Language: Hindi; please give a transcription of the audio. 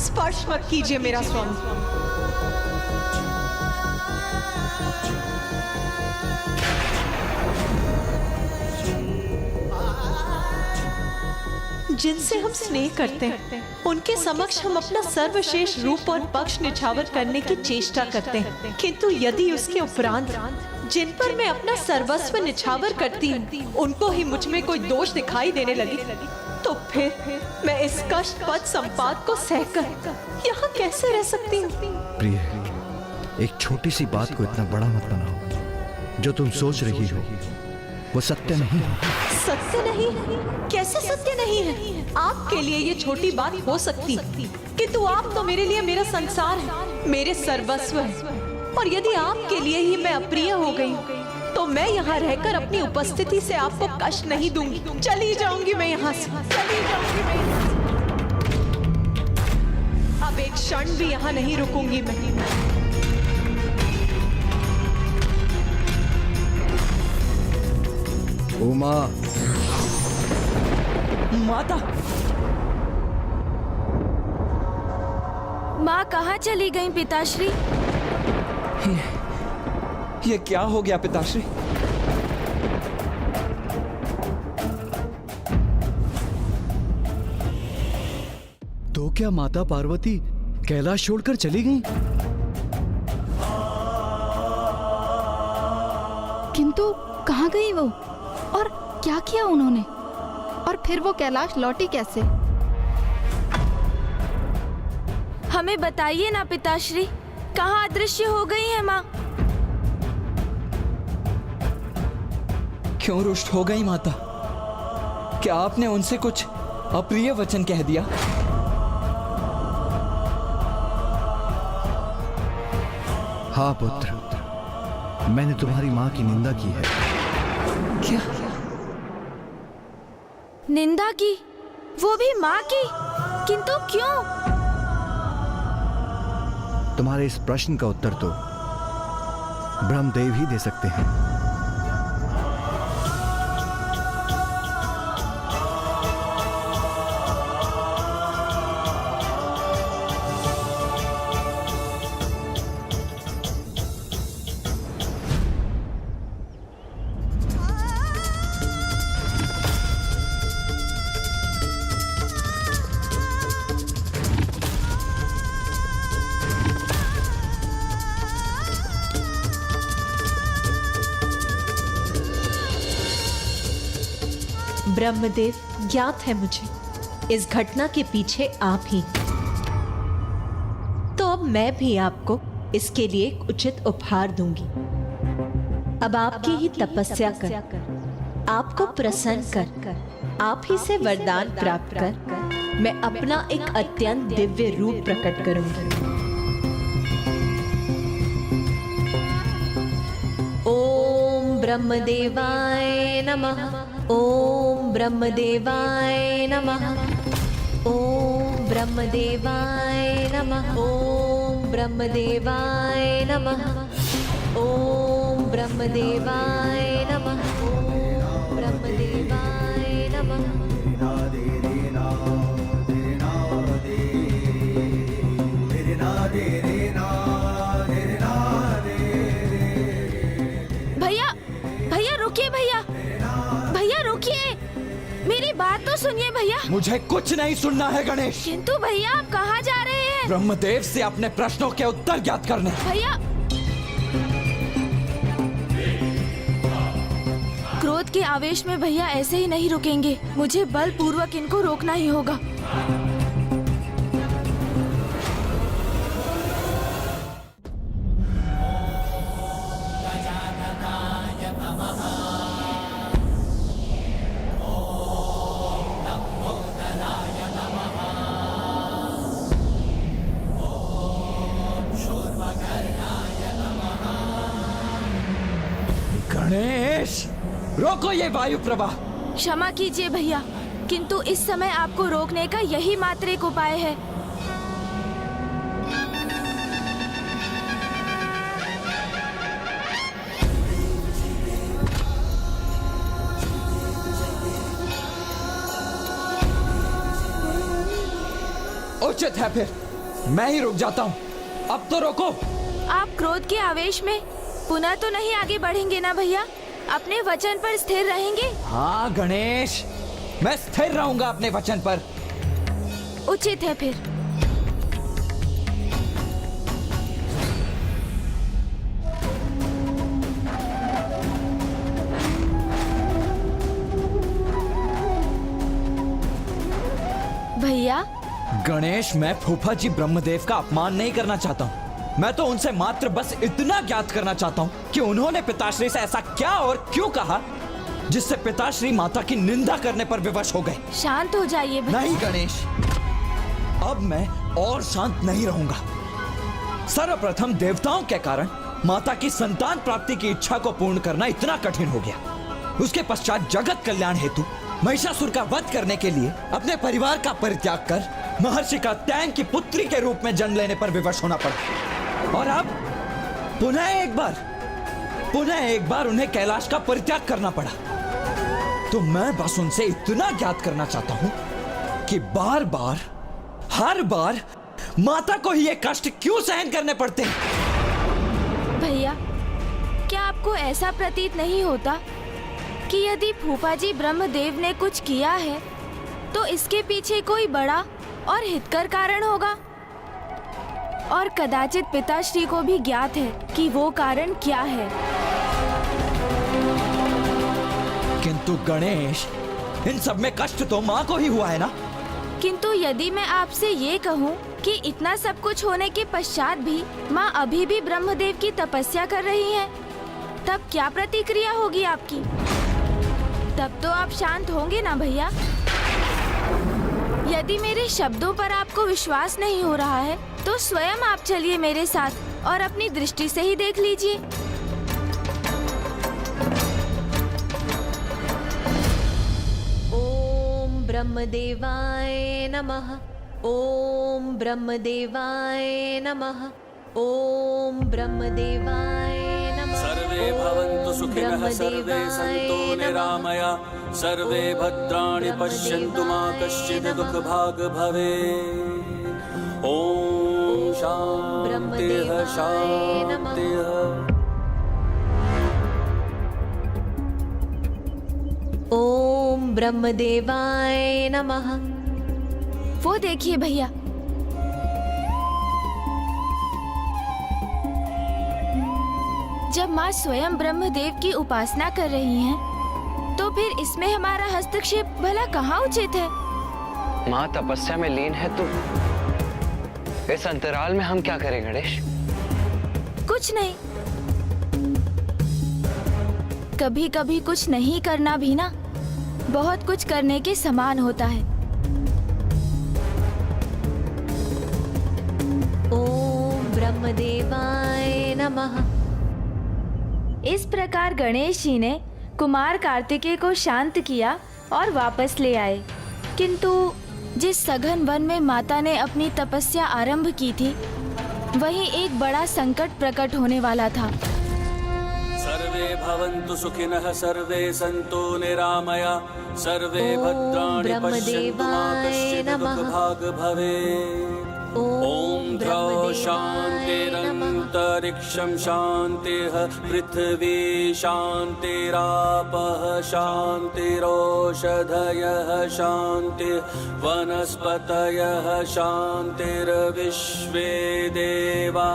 स्पर्श मत कीजिए मेरा स्वामी। जिनसे हम स्नेह करते हैं उनके समक्ष हम अपना सर्वश्रेष्ठ रूप और पक्ष निछावर करने की चेष्टा करते हैं, किंतु यदि उसके उपरांत जिन पर मैं अपना सर्वस्व निछावर करती हूँ उनको ही मुझ में कोई दोष दिखाई देने लगी, तो फिर मैं इस कष्ट पद संपात को सहकर यहाँ कैसे रह सकती हूँ? प्रिय, एक छोटी सी बात को इतना बड़ा मत बनाओ। जो तुम सोच रही हो वो सत्य नहीं है। सत्य नहीं? कैसे सत्य नहीं है? आपके लिए ये छोटी बात हो सकती, किंतु आप तो मेरे लिए मेरा संसार है, मेरे सर्वस्व है। और यदि आपके लिए ही मैं अप्रिय हो गई तो मैं यहाँ रहकर अपनी उपस्थिति से आपको कष्ट नहीं दूंगी। चली जाऊंगी मैं यहाँ से, चली जाऊंगी मैं यहाँ से। अब एक क्षण भी यहाँ नहीं रुकूंगी मैं। उमा, माता, माँ कहाँ चली गई पिताश्री? ये क्या हो गया पिताश्री? तो क्या माता पार्वती कैलाश छोड़कर चली गईं? किंतु कहाँ गई वो और क्या किया उन्होंने? और फिर वो कैलाश लौटी कैसे? हमें बताइए ना पिताश्री, कहाँ अदृश्य हो गई है माँ? क्यों रुष्ट हो गई माता? क्या आपने उनसे कुछ अप्रिय वचन कह दिया? हाँ पुत्र, मैंने तुम्हारी माँ की निंदा की है। क्या? निंदा की? वो भी माँ की? किंतु क्यों? तुम्हारे इस प्रश्न का उत्तर तो ब्रह्मदेव ही दे सकते हैं। ब्रह्मदेव, ज्ञात है मुझे इस घटना के पीछे आप ही, तो अब मैं भी आपको इसके लिए एक उचित उपहार दूंगी। अब आपकी ही तपस्या कर, आपको प्रसन्न कर, आप ही से वरदान प्राप्त कर मैं अपना एक अत्यंत दिव्य रूप प्रकट करूंगी। ओम ब्रह्मदेवाय नमः। ओम ब्रह्मदेवाय नमः। ओम ब्रह्मदेवाय नमः। ओम ब्रह्मदेवाय नमः। ओम ब्रह्मदेवाय नमः। ओम ब्रह्मदेवाय नमः। भैया, भैया रुकिए, भैया, भैया रुकिए, मेरी बात तो सुनिए भैया। मुझे कुछ नहीं सुनना है गणेश। किंतु भैया आप कहाँ जा रहे हैं? ब्रह्मदेव से अपने प्रश्नों के उत्तर ज्ञात करने। भैया, क्रोध के आवेश में भैया ऐसे ही नहीं रुकेंगे, मुझे बलपूर्वक इनको रोकना ही होगा। गणेश, रोको ये वायु प्रवाह। क्षमा कीजिए भैया, किंतु इस समय आपको रोकने का यही मात्र एक उपाय है। उचित है फिर मैं ही रुक जाता हूँ। अब तो रोको। आप क्रोध के आवेश में पुनः तो नहीं आगे बढ़ेंगे ना भैया? अपने वचन पर स्थिर रहेंगे? हाँ गणेश, मैं स्थिर रहूंगा अपने वचन पर। उचित है फिर। भैया, गणेश, मैं फूफा जी ब्रह्मदेव का अपमान नहीं करना चाहता हूँ। मैं तो उनसे मात्र बस इतना ज्ञात करना चाहता हूँ कि उन्होंने पिताश्री से ऐसा क्या और क्यों कहा जिससे पिताश्री माता की निंदा करने पर विवश हो गए। शांत हो जाइए भैया। नहीं गणेश, अब मैं और शांत नहीं रहूंगा। सर्वप्रथम देवताओं के कारण माता की संतान प्राप्ति की इच्छा को पूर्ण करना इतना कठिन हो गया। उसके पश्चात जगत कल्याण हेतु महिषासुर का वध करने के लिए अपने परिवार का परित्याग कर महर्षि कात्यायन की पुत्री के रूप में जन्म लेने पर विवश होना पड़ा। और अब पुनः एक बार उन्हें कैलाश का परित्याग करना पड़ा। तो मैं बस उनसे इतना ज्ञात करना चाहता हूं कि हर बार माता को ही ये कष्ट क्यों सहन करने पड़ते हैं। भैया, क्या आपको ऐसा प्रतीत नहीं होता कि यदि फूफा जी ब्रह्मदेव ने कुछ किया है तो इसके पीछे कोई बड़ा और हितकर कारण होगा? और कदाचित पिताश्री को भी ज्ञात है कि वो कारण क्या है। किंतु गणेश, इन सब में कष्ट तो माँ को ही हुआ है ना। किंतु यदि मैं आपसे ये कहूँ कि इतना सब कुछ होने के पश्चात भी माँ अभी भी ब्रह्मदेव की तपस्या कर रही हैं, तब क्या प्रतिक्रिया होगी आपकी? तब तो आप शांत होंगे ना भैया? यदि मेरे शब्दों पर आपको विश्वास नहीं हो रहा है तो स्वयं आप चलिए मेरे साथ और अपनी दृष्टि से ही देख लीजिए। ओम ब्रह्मदेवाय नमः। ओम ब्रह्मदेवाय नमः। ओम ब्रह्मदेवाय नमः। सर्वे भवन्तु सुखिनः, सर्वे सन्तु निरामया, सर्वे भद्राणि पश्यन्तु मा कश्चित् दुःखभाग् भवेत्। ओम शान्तिः शान्तिः। ओम ब्रह्मदेवाय नमः। वो देखिए भैया, जब माँ स्वयं ब्रह्मदेव की उपासना कर रही हैं, तो फिर इसमें हमारा हस्तक्षेप भला कहाँ उचित है? माँ तपस्या में लीन है तो इस अंतराल में हम क्या करें गणेश? कुछ नहीं। कभी कभी कुछ नहीं करना भी ना बहुत कुछ करने के समान होता है। ओम ब्रह्मदेवाय नमः। इस प्रकार गणेश जी ने कुमार कार्तिकेय को शांत किया और वापस ले आए। किंतु जिस सघन वन में माता ने अपनी तपस्या आरंभ की थी, वहीं एक बड़ा संकट प्रकट होने वाला था। सर्वे भवन्तु सुखिनः, सर्वे सन्तु निरामया, सर्वे भद्राणि पश्यन्तु मा कश्चित् दुःखभाग् भवेत्। ओम द्रौ शान्तिरन्तरिक्षं शान्तिः, पृथ्वी शान्तिरापः शान्तिरोषधयः शान्तिः, वनस्पतयः शान्तिर्विश्वे देवा